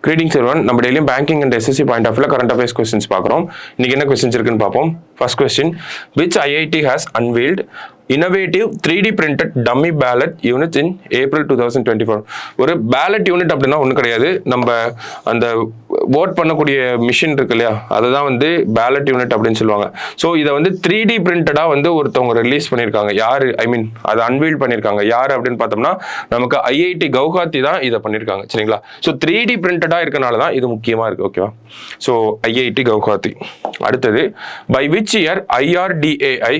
Greetings everyone. நம்ம டெய்லியும் banking and SSC point of வியூல கரண்ட் அஃபேர்ஸ் கொஸ்டின்ஸ் பார்க்குறோம். இன்னைக்கு என்ன கொஸ்டின்ஸ் இருக்குன்னு பார்ப்போம். First question, which IIT has unveiled innovative 3D printed dummy ballot units in April 2024? ஒரு பேலட் யூனிட் அப்படின்னா ஒன்றும் கிடையாது, நம்ம அந்த ஓட் பண்ணக்கூடிய மிஷின் இருக்கு இல்லையா, அதுதான் வந்து பேலட் யூனிட் அப்படின்னு சொல்லுவாங்க. ஸோ இதை வந்து 3D பிரிண்டடாக வந்து ஒருத்தவங்க ரிலீஸ் பண்ணியிருக்காங்க. யார் அதை அன்வீல் பண்ணியிருக்காங்க யார் அப்படின்னு பார்த்தோம்னா நமக்கு ஐஐடி கவுஹாத்தி தான் இதை பண்ணியிருக்காங்க. சரிங்களா? ஸோ 3D பிரிண்டடாக இருக்கனால தான் இது முக்கியமாக இருக்குது. ஓகேவா? So IIT Guwahati. அடுத்தது, by which year IRDAI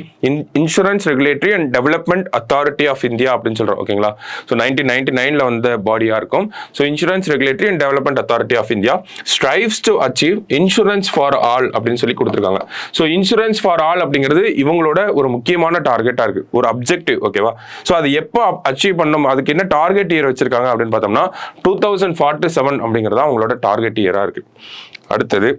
insurance regulatory and development authority of India அப்படின்னு சொல்கிறோம். ஓகேங்களா? ஸோ 1999 வந்த பாடியாக இருக்கும். So insurance regulatory and development authority of India strives to achieve insurance for all அப்படின்னு சொல்லி கொடுத்துருக்காங்க. ஸோ இன்சூரன்ஸ் ஃபார் ஆல் அப்படிங்கிறது இவங்களோட ஒரு முக்கியமான டார்கெட்டாக இருக்குது, ஒரு அப்ஜெக்டிவ். ஓகேவா? ஸோ அது எப்போ அச்சீவ் பண்ணணும், அதுக்கு என்ன டார்கெட் இயர் வச்சிருக்காங்க அப்படின்னு பார்த்தோம்னா 2047 அப்படிங்கிறது அவங்களோட டார்கெட் இயராக இருக்குது. அடுத்தது,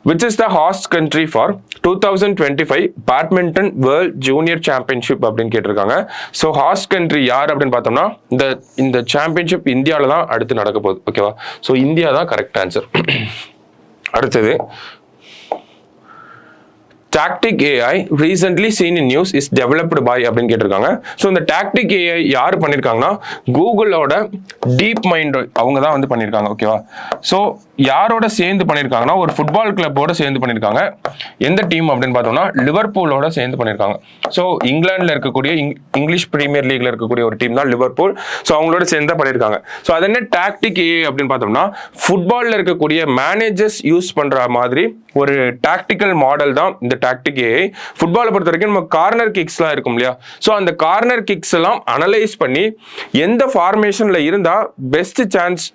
which is the host country for 2025 badminton world junior championship அப்படின்னு கேட்டிருக்காங்க. ஸோ ஹாஸ்ட் கண்ட்ரி யார் அப்படின்னு பார்த்தோம்னா இந்த சாம்பியன்ஷிப் இந்தியாவில் தான் அடுத்து நடக்க போகுது. ஓகேவா? ஸோ இந்தியா தான் கரெக்ட் ஆன்சர். அடுத்தது, tactic AI recently seen in news is developed by அப்படின்னு கேட்டிருக்காங்க. ஸோ இந்த டாக்டிக் AI யார் பண்ணியிருக்காங்கன்னா கூகுளோட டீப் மைண்ட் அவங்க தான் வந்து பண்ணியிருக்காங்க. ஓகேவா? ஸோ யாரோட சேர்ந்து பண்ணியிருக்காங்கன்னா ஒரு ஃபுட்பால் கிளப்போட சேர்ந்து பண்ணியிருக்காங்க. எந்த டீம் அப்படின்னு பார்த்தோம்னா லிவர்பூலோட சேர்ந்து பண்ணியிருக்காங்க. ஸோ இங்கிலாண்டில் இருக்கக்கூடிய இங்கிலீஷ் பிரீமியர் லீக்ல இருக்கக்கூடிய ஒரு டீம் தான் லிவர்பூல். ஸோ அவங்களோட சேர்ந்து தான் பண்ணியிருக்காங்க. ஸோ அது என்ன டாக்டிக் AI அப்படின்னு பார்த்தோம்னா ஃபுட்பாலில் இருக்கக்கூடிய மேனேஜர்ஸ் யூஸ் பண்ணுற மாதிரி ஒரு டாக்டிக்கல் மாடல் தான் இந்த டாக்டிக் AI. ஃபுட்பாலை பொறுத்த வரைக்கும் நம்ம கார்னர் கிக்ஸ்லாம் இருக்கும் இல்லையா, ஸோ அந்த கார்னர் கிக்ஸ் எல்லாம் அனலைஸ் பண்ணி எந்த ஃபார்மேஷன்ல இருந்தா பெஸ்ட் சான்ஸ்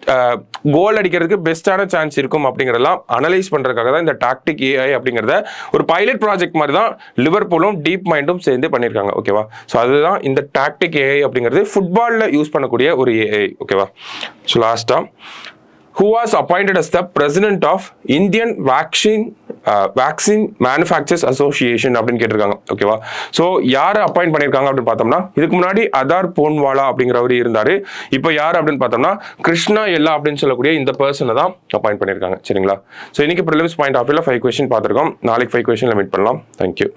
கோல் அடிக்கிறதுக்கு பெஸ்டான சான்ஸ் இருக்கும் அப்படிங்கிறதெல்லாம் அனலைஸ் பண்றதுக்காக தான் இந்த டாக்டிக் AI அப்படிங்கிறத ஒரு பைலட் ப்ராஜெக்ட் மாதிரி தான் லிவர்பூலும் டீப் மைண்டும் சேர்ந்து பண்ணியிருக்காங்க. ஓகேவா? ஸோ அதுதான் இந்த டாக்டிக் AI அப்படிங்கிறது ஃபுட்பால்ல யூஸ் பண்ணக்கூடிய ஒரு AI. ஓகேவா? ஸோ லாஸ்டா, who was appointed as the president of Indian Vaccine Manufacturers Association அப்படின்னு கேட்டிருக்காங்க. ஓகேவா? ஸோ யாரை அப்பாயிண்ட் பண்ணியிருக்காங்க அப்படின்னு பார்த்தோம்னா இதுக்கு முன்னாடி அதார் போன்வாலா அப்படிங்கிறவர் இருந்தாரு. இப்போ யார் அப்படின்னு பார்த்தோம்னா கிருஷ்ணா எல்லா அப்படின்னு சொல்லக்கூடிய இந்த பர்சனை தான் அப்பாயிண்ட் பண்ணியிருக்காங்க. சரிங்களா? ஸோ இன்னைக்கு ப்ரிலிம்ஸ் பாயிண்ட் ஆஃப் வியூல 5 கொஸ்டின் பார்த்துருக்கோம். நாளைக்கு 5 கொஸ்டின்ல மீட் பண்ணலாம். தேங்க்யூ.